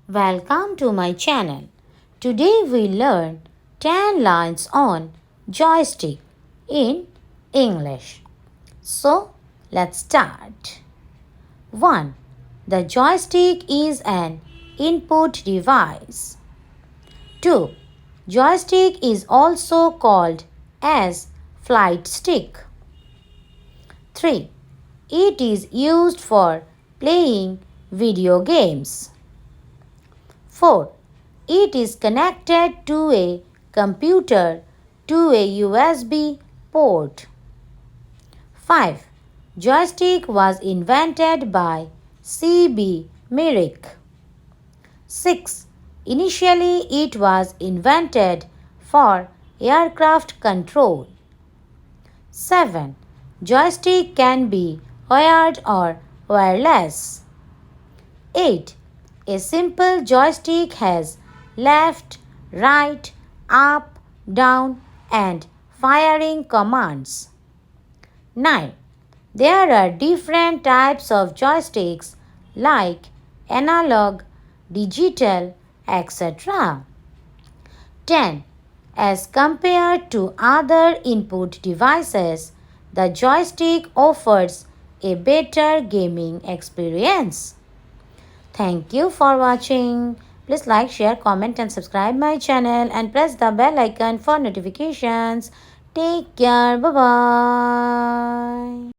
Welcome to my channel. Today we learn 10 lines on joystick in English. So let's start. 1. The joystick is an input device. 2. Joystick is also called as flight stick. 3. It is used for playing video games. 4. It is connected to a computer to a USB port. 5. Joystick was invented by C.B. Merrick. 6. Initially it was invented for aircraft control. 7. Joystick can be wired or wireless. 8. A simple joystick has left, right, up, down and firing commands. 9. There are different types of joysticks like analog, digital, etc. 10. As compared to other input devices, the joystick offers a better gaming experience. Thank you for watching. Please like, share, comment and subscribe my channel and press the bell icon for notifications. Take care. Bye-bye.